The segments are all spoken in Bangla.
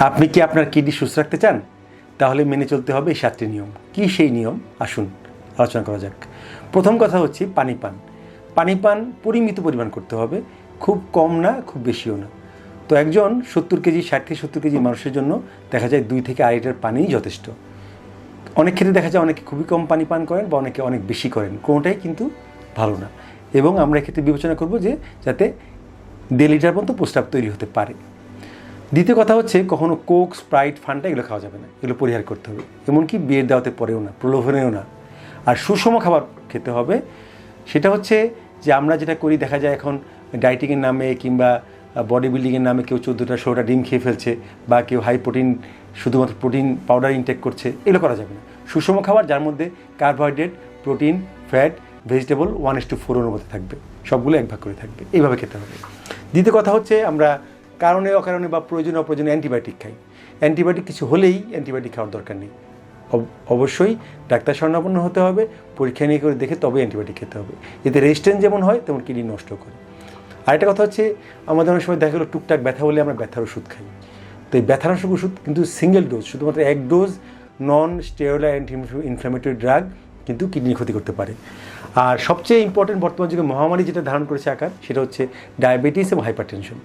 আপনি কি আপনার কিডনি সুস্থ রাখতে চান? তাহলে মেনে চলতে হবে এই 7টি নিয়ম। কি সেই নিয়ম? আসুন আলোচনা করা যাক। প্রথম কথা হচ্ছে পানি পান। পানি পান পরিমিত পরিমাণ করতে হবে, খুব কম না, খুব বেশিও না। তো একজন 70 কেজি 60 থেকে 70 কেজি মানুষের জন্য দেখা যায় 2 থেকে 2.5 লিটার পানিই যথেষ্ট। অনেক ক্ষেত্রে দেখা যায় অনেকে খুবই কম পানি পান করেন বা অনেকে অনেক বেশি করেন, কোনোটাই কিন্তু ভালো না। এবং আমরা এক্ষেত্রে বিবেচনা করব যে যাতে 1.5 লিটার পর্যন্ত প্রস্রাব তৈরি হতে পারে। দ্বিতীয় কথা হচ্ছে কখনো কোক, স্প্রাইট, ফান্টা এগুলো খাওয়া যাবে না, এগুলো পরিহার করতে হবে। এমনকি বিয়ের দাওয়াতে পরেও না, প্রলোভনেও না। আর সুষম খাবার খেতে হবে। সেটা হচ্ছে যে আমরা যেটা করি, দেখা যায় এখন ডায়েটিংয়ের নামে কিংবা বডি বিল্ডিংয়ের নামে কেউ 14টা 16টা ডিম খেয়ে ফেলছে, বা কেউ হাই প্রোটিন শুধুমাত্র প্রোটিন পাউডার ইনটেক করছে, এগুলো করা যাবে না। সুষম খাবার যার মধ্যে কার্বোহাইড্রেট, প্রোটিন, ফ্যাট, ভেজিটেবল 1:4 মধ্যে থাকবে, সবগুলো এক ভাগ করে থাকবে, এইভাবে খেতে হবে। দ্বিতীয় কথা হচ্ছে আমরা কারণে অকারণে বা প্রয়োজনে অপ্রয়োজনে অ্যান্টিবায়োটিক খাই। অ্যান্টিবায়োটিক কিছু হলেই অ্যান্টিবায়োটিক খাওয়ার দরকার নেই। অবশ্যই ডাক্তার শরণাপন্ন হতে হবে, পরীক্ষা নিয়ে করে দেখে তবে অ্যান্টিবায়োটিক খেতে হবে। এতে রেজিস্ট্যান্স যেমন হয় তেমন কিডনি নষ্ট করে। আরেকটা কথা হচ্ছে আমাদের অনেক সময় দেখা গেলো টুকটাক ব্যথা হলে আমরা ব্যথার ওষুধ খাই। তো এই ব্যথার ওষুধ কিন্তু সিঙ্গেল ডোজ, শুধুমাত্র 1 ডোজ নন স্টেরয়েড অ্যান্টি ইনফ্ল্যামেটরি ড্রাগ কিন্তু কিডনির ক্ষতি করতে পারে। আর সবচেয়ে ইম্পর্টেন্ট বর্তমান যুগে মহামারী যেটা ধারণ করেছে আকার, সেটা হচ্ছে ডায়াবেটিস এবং হাইপারটেনশন।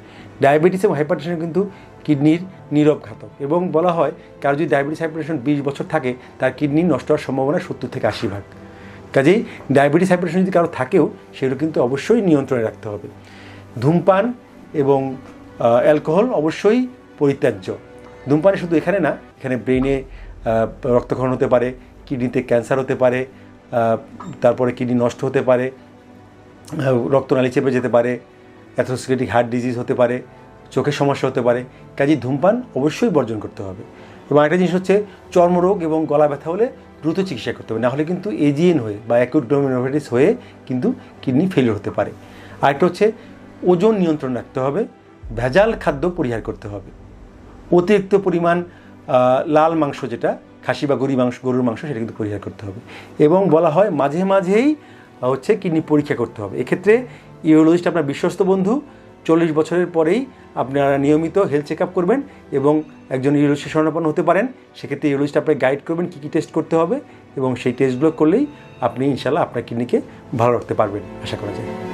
ডায়াবেটিস এবং হাইপারটেনশন কিন্তু কিডনির নীরব ঘাতক, এবং বলা হয় কারো যদি ডায়াবেটিস হাইপারটেনশন 20 বছর থাকে তার কিডনি নষ্ট হওয়ার সম্ভাবনা 70 থেকে 80%। কাজেই ডায়াবেটিস হাইপারটেনশন যদি কারো থাকেও সেগুলো কিন্তু অবশ্যই নিয়ন্ত্রণে রাখতে হবে। ধূমপান এবং অ্যালকোহল অবশ্যই পরিত্যাজ্য। ধূমপানে শুধু এখানে না, এখানে ব্রেনে রক্তক্ষরণ হতে পারে, কিডনিতে ক্যান্সার হতে পারে, তারপরে কিডনি নষ্ট হতে পারে, রক্তনালী চেপে যেতে পারে, অ্যাথেরোস্ক্লেরোটিক হার্ট ডিজিজ হতে পারে, চোখের সমস্যা হতে পারে। কাজেই ধূমপান অবশ্যই বর্জন করতে হবে। এবং একটা জিনিস হচ্ছে চর্মরোগ এবং গলা ব্যথা হলে দ্রুত চিকিৎসা করতে হবে, নাহলে কিন্তু এজিএন হয়ে বা অ্যাকিউট গ্লোমেরুলোনেফ্রাইটিস হয়ে কিন্তু কিডনি ফেলিওর হতে পারে। আরেকটা হচ্ছে ওজন নিয়ন্ত্রণ রাখতে হবে, ভেজাল খাদ্য পরিহার করতে হবে। অতিরিক্ত পরিমাণ লাল মাংস, যেটা খাসি বা গরুর মাংস, সেটা কিন্তু পরিহার করতে হবে। এবং বলা হয় মাঝে মাঝেই হচ্ছে কিডনি পরীক্ষা করতে হবে। এক্ষেত্রে ইউরোলজিস্ট আপনার বিশ্বস্ত বন্ধু। 40 বছরের পরেই আপনারা নিয়মিত হেলথ চেক আপ করবেন এবং একজন ইউরোলজিস্টের শরণাপন্ন হতে পারেন। সেক্ষেত্রে ইউরোলজিস্ট আপনাকে গাইড করবেন কী কী টেস্ট করতে হবে, এবং সেই টেস্টগুলো করলেই আপনি ইনশাল্লাহ আপনার কিডনিকে ভালো রাখতে পারবেন, আশা করা যায়।